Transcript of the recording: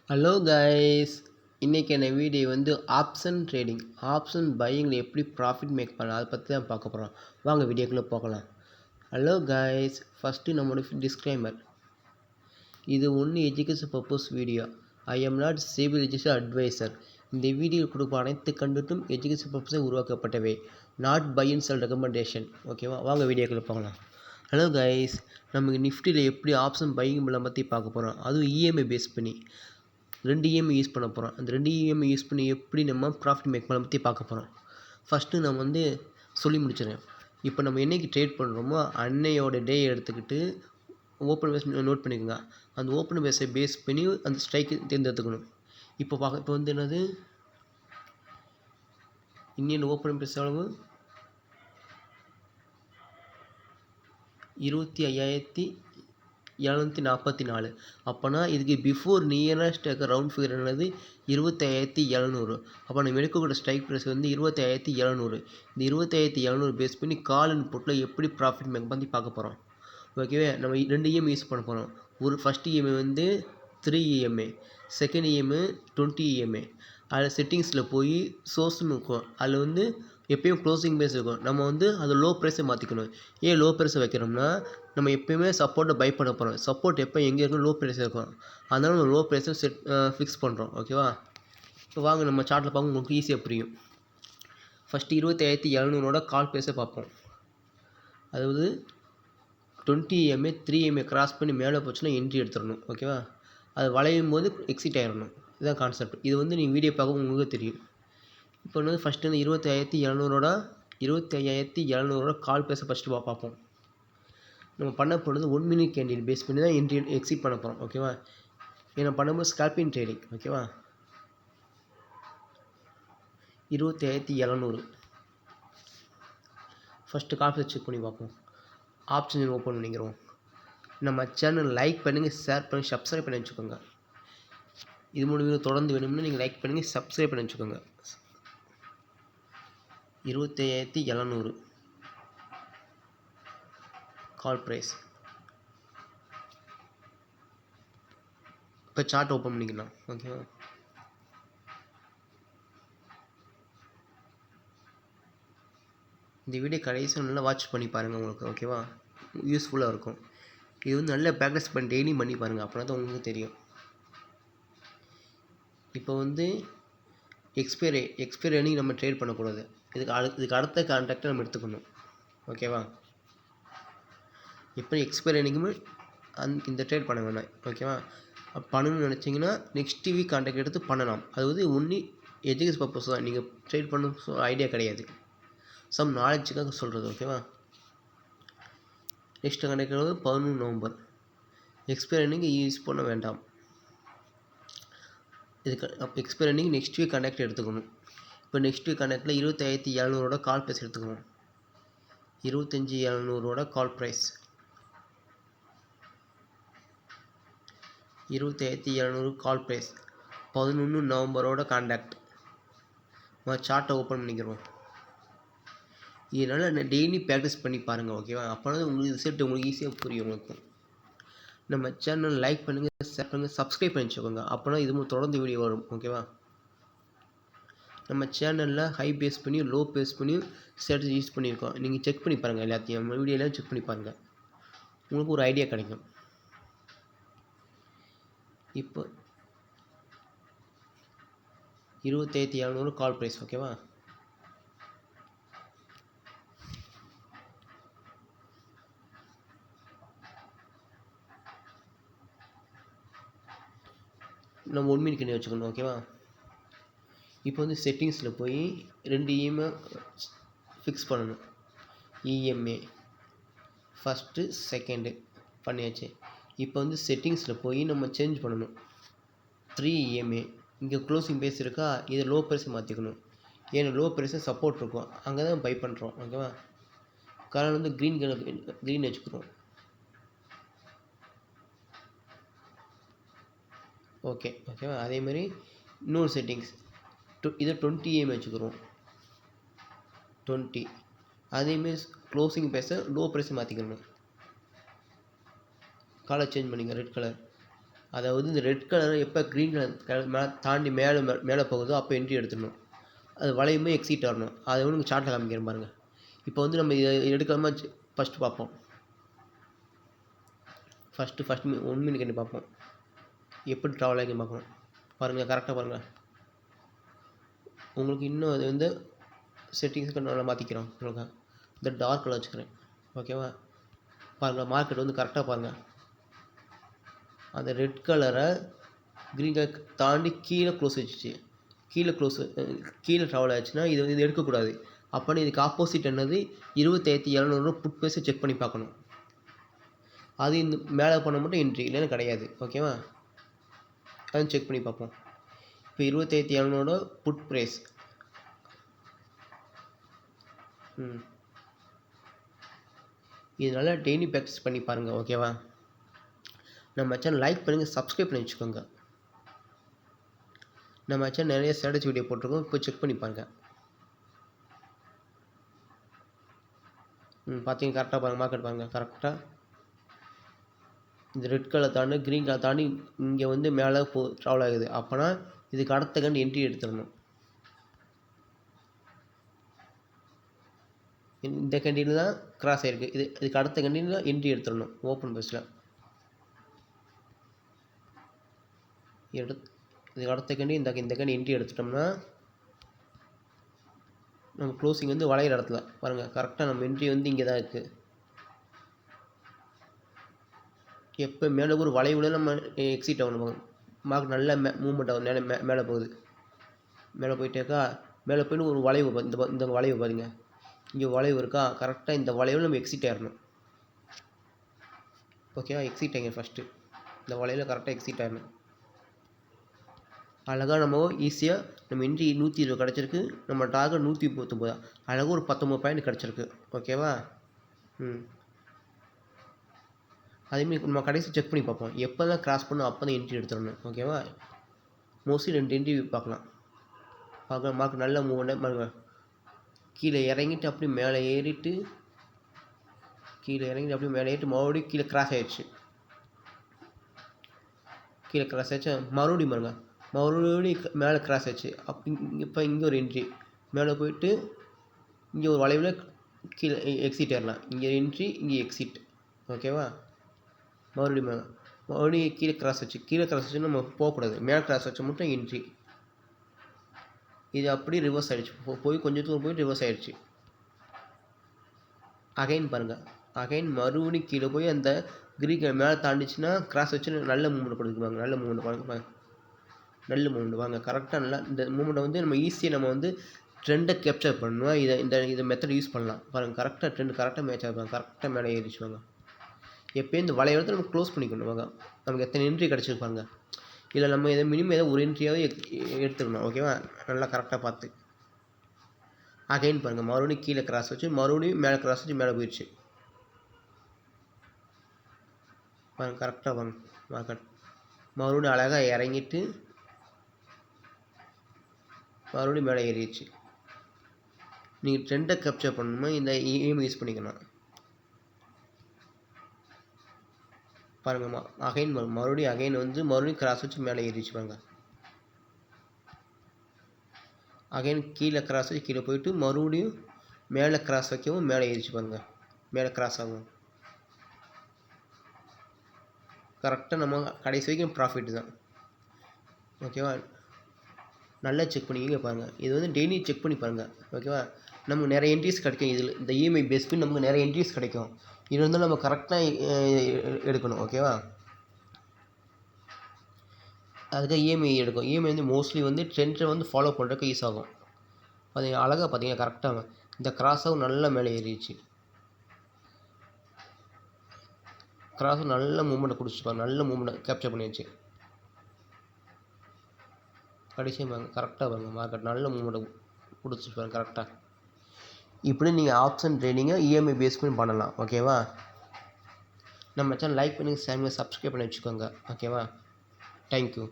Hello guys, இன்றைக்கான video வந்து option trading, option பையிங்கில் எப்படி ப்ராஃபிட் மேக் பண்ணலாம் அதை பற்றி தான் பார்க்க போகிறோம். வாங்க வீடியோக்குள்ளே போகலாம். ஹலோ கைஸ், ஃபஸ்ட்டு நம்மளோட டிஸ்க்ளைமர். இது ஒன்று education purpose video. I am not civil register advisor. இந்த வீடியோ கொடுக்கும் அனைத்து கண்டென்ட்டும் எஜுகேஷன் பர்பஸை உருவாக்கப்பட்டவை, not buy and sell recommendation. ஓகேவா, வாங்க வீடியோக்குள்ளே போகலாம். ஹலோ கைஸ், நமக்கு நிஃப்டியில் எப்படி ஆப்ஷன் பையிங் பண்ணலாம் பற்றி பார்க்க போகிறோம். அதுவும் இஎம்ஐ பேஸ் பண்ணி 2 இஎம்ஐ யூஸ் பண்ண போகிறோம். அந்த 2 இஎம்ஐ யூஸ் பண்ணி எப்படி நம்ம ப்ராஃபிட் மேக் பண்ண பற்றி பார்க்க போகிறோம். ஃபஸ்ட்டு நம்ம வந்து சொல்லி முடிச்சிடுறேன். இப்போ நம்ம என்றைக்கு ட்ரேட் பண்ணுறோமோ அன்னையோட டே எடுத்துக்கிட்டு ஓப்பன் பேஸ் நோட் பண்ணிக்கோங்க. அந்த ஓப்பன் பேஸை பேஸ் பண்ணி அந்த ஸ்ட்ரைக்கு தேர்ந்தெடுத்துக்கணும். இப்போ வந்து என்னது, இந்தியன் ஓப்பன் பேஸ் அளவு 25,744. அப்போனா இதுக்கு பிஃபோர் நியரஸ்ட் ரவுண்ட் ஃபிகர் என்னது 25,700. அப்போ நம்ம எடுக்கக்கூடிய ஸ்ட்ரைக் ப்ரைஸ் வந்து 25,700. இந்த 25,700 பேஸ் பண்ணி கால் அண்ட் புட்டில் எப்படி ப்ராஃபிட் மேக் பண்ணி பார்க்க போகிறோம். ஓகேவே, நம்ம 2 இஎம்ஐ யூஸ் பண்ண போகிறோம். ஒரு ஃபஸ்ட் இஎம்ஐ வந்து 3 இஎம்ஐ, செகண்ட் இஎம்ஐ 20 இஎம்ஐ. அதில் செட்டிங்ஸில் போய் சோர்ஸ்னு இருக்கும். அதில் வந்து எப்பயும் க்ளோசிங் ப்ரைஸ் இருக்கும். நம்ம வந்து அது லோ ப்ரைஸை மாற்றிக்கணும். ஏன் லோ ப்ரைஸை வைக்கிறோம்னா, நம்ம எப்போயுமே சப்போர்ட்டை பை பண்ண போகிறோம். சப்போர்ட் எப்போ எங்கே இருக்கும், லோ ப்ரைஸ் இருக்கும். அதனால நம்ம லோ ப்ரைஸை ஃபிக்ஸ் பண்ணுறோம். ஓகேவா, இப்போ வாங்க நம்ம சார்ட்டில் பார்க்க உங்களுக்கு ஈஸியாக புரியும். ஃபஸ்ட்டு 25,700 கால் ப்ரைஸை பார்ப்போம். அதாவது 20 இஎம்ஐ 3 இஎம்ஐ கிராஸ் பண்ணி மேலே போச்சுன்னா என்ட்ரி எடுத்துடணும். ஓகேவா, அது வளையும் போது எக்ஸிட் ஆகிடணும். இதுதான் கான்செப்ட். இது வந்து நீங்கள் வீடியோ பார்க்க உங்களுக்கு தெரியும். இப்போ வந்து ஃபஸ்ட்டு வந்து 25,700 கால் ப்ரைஸை ஃபஸ்ட்டு பார்ப்போம். நம்ம பண்ண போகிறது 1 மினிட் கேண்டில் பேஸ் பண்ணி தான் என்ட்ரி எக்ஸிட் பண்ண போகிறோம். ஓகேவா, ஏன்னா பண்ணும்போது ஸ்கால்பிங் ட்ரேடிங். ஓகேவா, 25,700 ஃபஸ்ட்டு கால் ப்ரைஸ் செக் பண்ணி பார்ப்போம். ஆப்ஷன் ஓப்பன் பண்ணிக்கிறோம். நம்ம சேனல் லைக் பண்ணுங்கள், ஷேர் பண்ணி சப்ஸ்கிரைப் பண்ணி வச்சுக்கோங்க. இது மூணு தொடர்ந்து வேணும்னா நீங்கள் லைக் பண்ணுங்கள், சப்ஸ்கிரைப் பண்ணி வச்சுக்கோங்க. 25,700 கால் ப்ரைஸ். இப்போ சார்ட் ஓப்பன் பண்ணிக்கலாம். ஓகேவா, இந்த வீடியோ கடைசியாக நல்லா வாட்ச் பண்ணி பாருங்கள் உங்களுக்கு. ஓகேவா, யூஸ்ஃபுல்லாக இருக்கும். இது வந்து நல்ல ப்ராக்டிஸ் பண்ணி டெய்லியும் பண்ணி பாருங்கள், அப்படின்னா தான் உங்களுக்கு தெரியும். இப்போ வந்து எக்ஸ்பைரி அன்றைக்கி நம்ம ட்ரேட் பண்ணக்கூடாது. இதுக்கு அடுத்த கான்ட்ராக்டை நம்ம எடுத்துக்கணும். ஓகேவா, இப்போ எக்ஸ்பைரி அன்றைக்குமே இந்த ட்ரேட் பண்ண வேணாம். ஓகேவா, பண்ணணும்னு நினச்சிங்கன்னா நெக்ஸ்ட் வீக் கான்ட்ராக்ட் எடுத்து பண்ணலாம். அது வந்து ஒன்லி எஜுகேஷன் பர்பஸ் தான். நீங்கள் ட்ரேட் பண்ண ஐடியா கிடையாது, சம் நாலேஜுக்காக சொல்கிறது. ஓகேவா, நெக்ஸ்ட் கான்ட்ராக்ட் வந்து 11 நவம்பர். எக்ஸ்பைரி அன்றைக்கி யூஸ் பண்ண வேண்டாம். இதுக்கு எக்ஸ்பைரி அன்றைக்கி நெக்ஸ்ட் வீக் கான்ட்ராக்ட் எடுத்துக்கணும். இப்போ நெக்ஸ்ட் வீக் கான்ட்ராக்டில் 25,700 கால் ப்ரைஸ் எடுத்துக்கணும். 25,700 கால் ப்ரைஸ், 25,700 கால் ப்ரைஸ், 11 நவம்பரோட கான்ட்ராக்ட். நம்ம சார்ட்டை ஓப்பன் பண்ணிக்கிறோம். இதனால் டெய்லி ப்ராக்டிஸ் பண்ணி பாருங்கள். ஓகேவா, அப்போ தான் உங்களுக்கு ரிசல்ட் உங்களுக்கு ஈஸியாக புரியும். உங்களுக்கு நம்ம சேனல் லைக் பண்ணுங்கள், ஷேர் பண்ணுங்கள், சப்ஸ்கிரைப் பண்ணி வச்சுக்கோங்க. அப்போனா இது தொடர்ந்து வீடியோ வரும். ஓகேவா, நம்ம சேனலில் ஹை பேஸ் பண்ணி லோ பேஸ் பண்ணி ஸ்ட்ராட்டஜி யூஸ் பண்ணியிருக்கோம். நீங்கள் செக் பண்ணி பாருங்கள். எல்லாத்தையும் நம்ம வீடியோலாம் செக் பண்ணி பாருங்கள், உங்களுக்கு ஒரு ஐடியா கிடைக்கும். இப்போ 25,700 கால் ப்ரைஸ். ஓகேவா, நம்ம 1 மினிட் கண்ணி வச்சுக்கணும். ஓகேவா, இப்போ வந்து செட்டிங்ஸில் போய் 2 இஎம்ஐ ஃபிக்ஸ் பண்ணணும். இஎம்ஏ ஃபஸ்ட்டு செகண்டு பண்ணியாச்சு. இப்போ வந்து செட்டிங்ஸில் போய் நம்ம சேஞ்ச் பண்ணணும். 3 இஎம்ஏ இங்கே க்ளோசிங் ப்ரைஸ் இருக்கா, இதை லோ ப்ரைஸ் மாற்றிக்கணும். ஏன்னா லோ ப்ரைஸில் சப்போர்ட் இருக்கும், அங்கே தான் பை பண்ணுறோம். ஓகேவா, கலர் வந்து க்ரீன் வச்சுக்கிறோம். ஓகேவா, அதேமாதிரி இன்னொரு செட்டிங்ஸ் இதை 20 இஎம்ஐ வச்சுக்கிறோம். 20 அதேமாரி க்ளோசிங் ப்ரைஸை லோ ப்ரைஸை மாற்றிக்கணும். கலர் சேஞ்ச் பண்ணிங்க, ரெட் கலர். அதாவது இந்த ரெட் கலர் எப்போ க்ரீன் கலர் மேலே தாண்டி மேலே போகுதோ அப்போ என்ட்ரி எடுத்துடணும். அது வளையுமே எக்ஸிட் ஆகணும். அதை வந்து உங்களுக்கு சார்ட்டில் காமிக்கிறேன் பாருங்கள். இப்போ வந்து நம்ம இதை எடுக்காம ஃபஸ்ட்டு பார்ப்போம். ஃபஸ்ட்டு 1 மினிட் கண்டி பார்ப்போம். எப்படி ட்ராவல் ஆகி பார்க்கணும் பாருங்கள். கரெக்டாக பாருங்கள். உங்களுக்கு இன்னும் அது வந்து செட்டிங்ஸுக்கு நல்லா மாற்றிக்கிறோம். உங்களுக்கு இந்த டார்க் கலர் வச்சுக்கிறேன். ஓகேவா? பாருங்கள், மார்க்கெட் வந்து கரெக்டாக பாருங்கள். அந்த ரெட் கலரை க்ரீன் கலர் தாண்டி கீழே க்ளோஸ் வச்சுச்சு. கீழே ட்ராவல் ஆச்சுன்னா இது எடுக்கக்கூடாது. அப்போனா இதுக்கு ஆப்போசிட் என்னது 25,700 புட் பேஸை செக் பண்ணி பார்க்கணும். அது இந்த மேலே பண்ண மட்டும் என்ட்ரி, இல்லைன்னா கிடையாது. ஓகேவா? அதுவும் செக் பண்ணி பார்ப்போம். இப்போ 25,700 புட் ப்ரைஸ். இதனால் டெய்லி ப்ராக்டிஸ் பண்ணி பாருங்கள். ஓகேவா? நம்ம சேனல் லைக் பண்ணுங்கள், சப்ஸ்கிரைப் பண்ணி வச்சுக்கோங்க. நம்ம சேனல் நிறைய ஸ்ட்ராட்டஜி வீடியோ போட்டிருக்கோம். இப்போ செக் பண்ணி பாருங்கள். பார்த்தீங்க கரெக்டாக பாருங்கள். மார்க்கெட் பாருங்கள். கரெக்டாக இந்த ரெட் கலர் தாண்டி க்ரீன் கலர் தாண்டி இங்கே வந்து மேலே ட்ராவல் ஆகுது. அப்போனா இதுக்கு அடுத்த கண்டு என்ட்ரி எடுத்துடணும். இந்த கண்டினியூ தான் கிராஸ் ஆகிருக்கு. இதுக்கு அடுத்த கண்டினியூ தான் என்ட்ரி எடுத்துடணும். ஓப்பன் பஸ்ஸில் இதுக்கு அடுத்த கண்டி இந்த கண்டி என்ட்ரி எடுத்துட்டோம்னா நம்ம க்ளோசிங் வந்து வளையிற இடத்துல பாருங்கள். கரெக்டாக நம்ம என்ட்ரி வந்து இங்கே தான் இருக்குது. எப்போ மேலே ஒரு வளைவுல நம்ம எக்ஸிட் ஆகணும். மார்க் நல்லா மூவ்மெண்ட் ஆகும். மேலே போகுது. மேலே போயிட்டேக்கா, மேலே போயிட்டு ஒரு வளைவு இந்த வளைவு பாருங்க. இங்கே வளைவு இருக்கா, கரெக்டாக இந்த வளைவில் நம்ம எக்ஸிட் ஆகிடணும். ஓகேவா? எக்ஸிட் ஆகிங்க ஃபஸ்ட்டு. இந்த வளைவில் கரெக்டாக எக்ஸிட் ஆகிடணும். அழகாக நம்ம ஈஸியாக நம்ம என்ட்ரி 120 கிடச்சிருக்கு. நம்ம டார்கெட் 139. அழகாக ஒரு 19 பாயிண்ட் கிடச்சிருக்கு. ஓகேவா? அதேமாதிரி நம்ம கடைசி செக் பண்ணி பார்ப்போம். எப்போ தான் கிராஸ் பண்ணணும் அப்போ தான் என்ட்ரி எடுத்துடணும். ஓகேவா? மோஸ்ட்லி 2 என்ட்ரி பார்க்கலாம். மார்க் நல்ல மூவ்மெண்ட். கீழே இறங்கிட்டு அப்படியே மேலே ஏறிட்டு மறுபடியும் கீழே கிராஸ் ஆகிடுச்சு. மறுபடியும் பாருங்க, மறுபடியும் மேலே கிராஸ் ஆச்சு. இப்போ இங்கே ஒரு என்ட்ரி மேலே போயிட்டு இங்கே ஒரு வளைவில் கீழே எக்ஸிட் ஏறலாம். இங்கே என்ட்ரி, இங்கே எக்ஸிட். ஓகேவா? மறுபடியும் கீழே கிராஸ் வச்சு நம்ம போகக்கூடாது. மேலே கிராஸ் வச்ச மட்டும் என்ட்ரி. இது அப்படியே ரிவர்ஸ் ஆகிடுச்சு. போய் கொஞ்சம் தூரம் போய் ரிவர்ஸ் ஆகிடுச்சு. அகைன் பாருங்கள். அகைன் மறுபடியும் கீழே போய் அந்த கிரீக் மேலே தாண்டிச்சுன்னா கிராஸ் வச்சு நல்ல மூவ்மெண்ட் கொடுக்குவாங்க. நல்ல மூவ்மெண்ட் வாங்க. கரெக்டாக நல்லா இந்த மூவ்மெண்ட்டை வந்து நம்ம ஈஸியாக நம்ம வந்து ட்ரெண்டை கேப்சர் பண்ணணும். இதை மெத்தட் யூஸ் பண்ணலாம். பாருங்கள், கரெக்டாக ட்ரெண்ட் கரெக்டாக மேட்ச் ஆகுவாங்க. கரெக்டாக மேலே ஏறிச்சு வாங்க. எப்போயும் இந்த வளையத்தை நம்ம க்ளோஸ் பண்ணிக்கணும் வாங்க. நமக்கு எத்தனை என்ட்ரி கிடச்சிருப்பாங்க. இல்லை நம்ம மினிமம் ஒரு என்ட்ரியாவது எடுத்துக்கணும். ஓகேவா? நல்லா கரெக்டாக பார்த்து அகைன் பாருங்கள். மறுபடியும் கீழே கிராஸ் வச்சு மறுபடியும் மேலே கிராஸ் வச்சு மேலே போயிடுச்சு. பாருங்கள், கரெக்டாக வாங்க. மார்க்கெட் மறுபடியும் அழகாக இறங்கிட்டு மறுபடியும் மேலே ஏறிடுச்சு. நீங்கள் ட்ரெண்டை கேப்சர் பண்ணணுமா இந்த EMI யூஸ் பண்ணிக்கணும். பாருங்கம்மா, மறுபடியும் வந்து மறுபடியும் கிராஸ் வச்சு மேலே ஏறிச்சு பாருங்க. அகைன் கீழே கிராஸ் வச்சு கீழே போயிட்டு மறுபடியும் மேலே கிராஸ் வைக்கவும் மேலே ஏறிச்சு பாருங்க. மேலே கிராஸ் ஆகும். கரெக்டாக நம்ம கடைசி வரைக்கும் ப்ராஃபிட் தான். ஓகேவா? நல்லா செக் பண்ணிக்கிங்க பாருங்கள். இது வந்து டெய்லி செக் பண்ணி பாருங்கள். ஓகேவா? நமக்கு நிறைய என்ட்ரிஸ் கிடைக்கும். இதில் இந்த EMI பேஸ் பண்ணி நமக்கு நிறைய என்ட்ரிஸ் கிடைக்கும். இது வந்து நம்ம கரெக்டாக எடுக்கணும். ஓகேவா? அதுக்காக EMI எடுக்கும். EMI வந்து மோஸ்ட்லி வந்து ட்ரெண்டை வந்து ஃபாலோ பண்ணுறதுக்கு யூஸ் ஆகும். அது அழகாக பார்த்தீங்கன்னா கரெக்டாக இந்த கிராஸாகவும் நல்லா மேலே ஏறிடுச்சு. கிராஸும் நல்ல மூவ்மெண்ட்டை கொடுத்துப்பாங்க. நல்ல மூவ்மெண்ட் கேப்சர் பண்ணிடுச்சு. கடைசியாக பாருங்க, கரெக்டாக பாருங்க. மார்க்கெட் நல்ல மூவ்மெண்ட்டை கொடுத்துருப்பாங்க கரெக்டாக. இப்படி நீங்கள் ஆப்ஷன் ட்ரேடிங்கை EMI பேஸ் பண்ணி பண்ணலாம். ஓகேவா? நம்ம சேனல் லைக் பண்ணி சப்ஸ்கிரைப் பண்ணி வச்சுக்கோங்க. ஓகேவா? தேங்க்யூ.